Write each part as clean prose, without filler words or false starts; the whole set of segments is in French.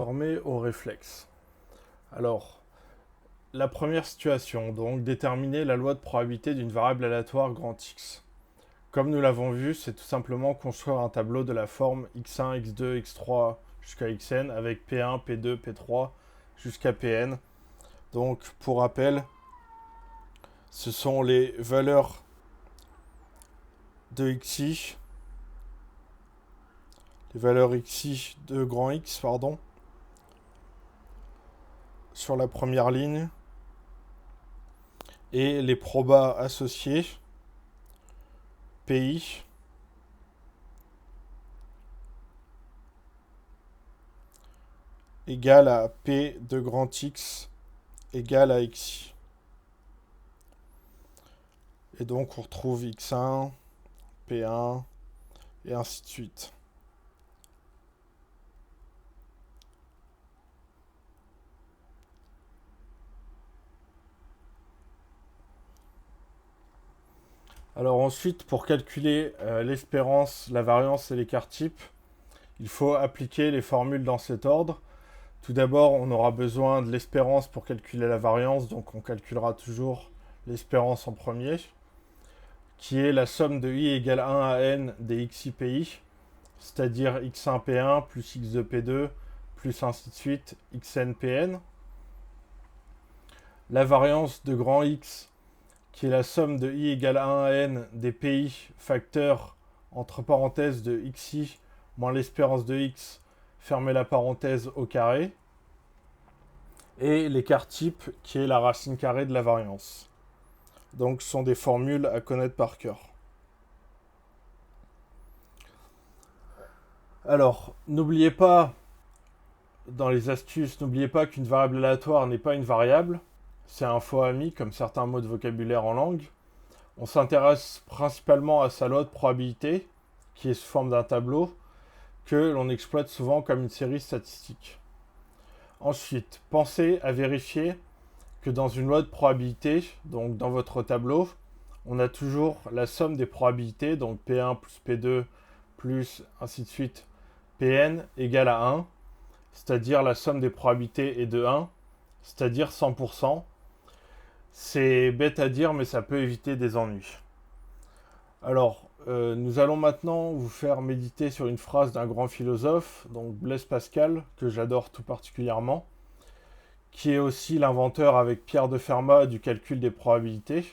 désormais au réflexe. Alors, la première situation, donc déterminer la loi de probabilité d'une variable aléatoire grand X. Comme nous l'avons vu, c'est tout simplement construire un tableau de la forme x1, x2, x3 jusqu'à xn avec p1, p2, p3 jusqu'à pn. Donc, pour rappel, ce sont les valeurs de xi, les valeurs xi de grand X, pardon, sur la première ligne, et les probas associés, pi, égale à p de grand X égale à xi. Et donc on retrouve x1, p1, et ainsi de suite. Alors ensuite, pour calculer l'espérance, la variance et l'écart type, il faut appliquer les formules dans cet ordre. Tout d'abord, on aura besoin de l'espérance pour calculer la variance, donc on calculera toujours l'espérance en premier, qui est la somme de i égale 1 à n des xi pi, c'est-à-dire x1 p1 plus x2 p2 plus ainsi de suite xn pn. La variance de grand X, qui est la somme de i égale 1 à n des pi facteurs entre parenthèses de xi moins l'espérance de x, fermez la parenthèse au carré, et l'écart type, qui est la racine carrée de la variance. Donc ce sont des formules à connaître par cœur. Alors, n'oubliez pas, dans les astuces, n'oubliez pas qu'une variable aléatoire n'est pas une variable, c'est un faux ami, comme certains mots de vocabulaire en langue. On s'intéresse principalement à sa loi de probabilité, qui est sous forme d'un tableau, que l'on exploite souvent comme une série statistique. Ensuite, pensez à vérifier que dans une loi de probabilité, donc dans votre tableau, on a toujours la somme des probabilités, donc P1 plus P2 plus ainsi de suite, Pn égale à 1, c'est-à-dire la somme des probabilités est de 1, c'est-à-dire 100%. C'est bête à dire, mais ça peut éviter des ennuis. Alors, nous allons maintenant vous faire méditer sur une phrase d'un grand philosophe, donc Blaise Pascal, que j'adore tout particulièrement, qui est aussi l'inventeur avec Pierre de Fermat du calcul des probabilités.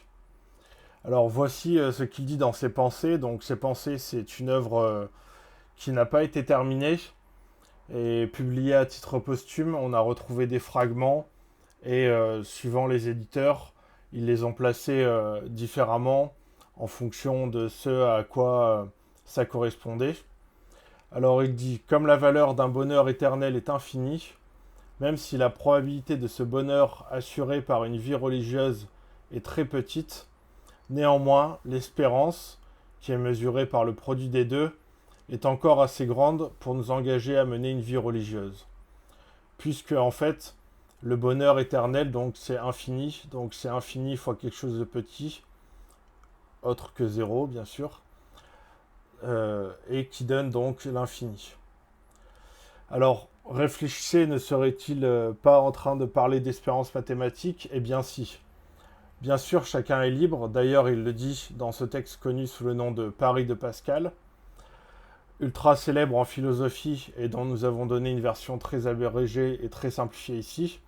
Alors voici ce qu'il dit dans ses pensées. Donc ses pensées, c'est une œuvre qui n'a pas été terminée et publiée à titre posthume. On a retrouvé des fragments et suivant les éditeurs, ils les ont placés différemment en fonction de ce à quoi ça correspondait. Alors il dit, comme la valeur d'un bonheur éternel est infinie, même si la probabilité de ce bonheur assuré par une vie religieuse est très petite, néanmoins, l'espérance, qui est mesurée par le produit des deux, est encore assez grande pour nous engager à mener une vie religieuse. Puisque, en fait, le bonheur éternel, donc c'est infini fois quelque chose de petit, autre que zéro, bien sûr, et qui donne donc l'infini. Alors, réfléchissez, ne serait-il pas en train de parler d'espérance mathématique? Eh bien si. Bien sûr, chacun est libre, d'ailleurs il le dit dans ce texte connu sous le nom de Paris de Pascal, ultra célèbre en philosophie et dont nous avons donné une version très abrégée et très simplifiée ici,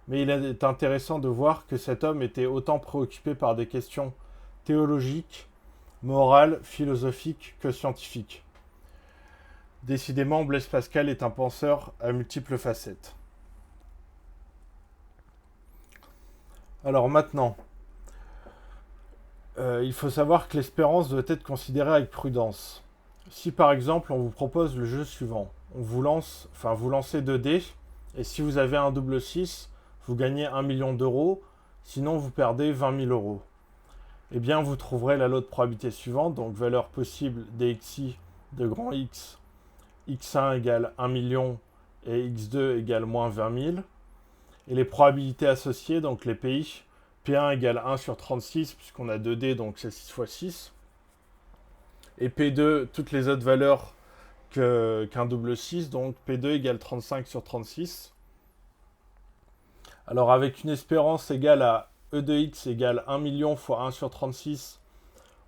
mais il est intéressant de voir que cet homme était autant préoccupé par des questions théologiques, morales, philosophiques que scientifiques. Décidément, Blaise Pascal est un penseur à multiples facettes. Alors maintenant, il faut savoir que l'espérance doit être considérée avec prudence. Si par exemple on vous propose le jeu suivant, vous lancez 2 dés, et si vous avez un double 6, vous gagnez 1 million d'euros, sinon vous perdez 20 000 euros. Eh bien vous trouverez la loi de probabilité suivante, donc valeur possible dxi de grand X, x1 égale 1 million et x2 égale moins 20 000, et les probabilités associées, donc les PI, P1 égale 1 sur 36, puisqu'on a 2 dés, donc c'est 6 fois 6. Et P2, toutes les autres valeurs qu'un double 6, donc P2 égale 35 sur 36. Alors avec une espérance égale à E de x égale 1 million fois 1 sur 36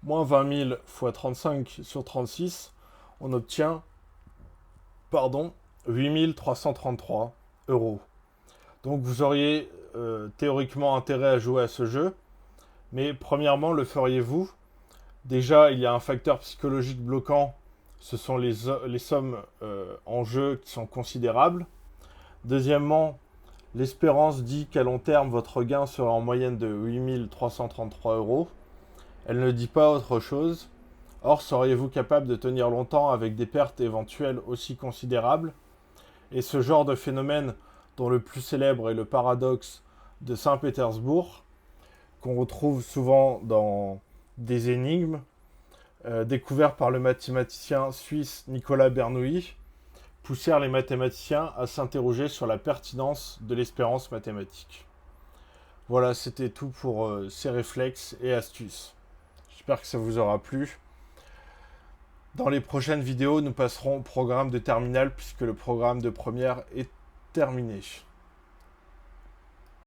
moins 20 000 fois 35 sur 36, on obtient 8 333 euros. Donc vous auriez théoriquement intérêt à jouer à ce jeu, mais premièrement, le feriez-vous? Déjà, il y a un facteur psychologique bloquant, ce sont les sommes en jeu qui sont considérables. Deuxièmement, l'espérance dit qu'à long terme, votre gain sera en moyenne de 8 333 euros. Elle ne dit pas autre chose. Or, seriez-vous capable de tenir longtemps avec des pertes éventuelles aussi considérables? Et ce genre de phénomène, dont le plus célèbre est le paradoxe de Saint-Pétersbourg, qu'on retrouve souvent dans des énigmes, découverts par le mathématicien suisse Nicolas Bernoulli, poussèrent les mathématiciens à s'interroger sur la pertinence de l'espérance mathématique. Voilà, c'était tout pour ces réflexes et astuces. J'espère que ça vous aura plu. Dans les prochaines vidéos, nous passerons au programme de terminale puisque le programme de première est terminé.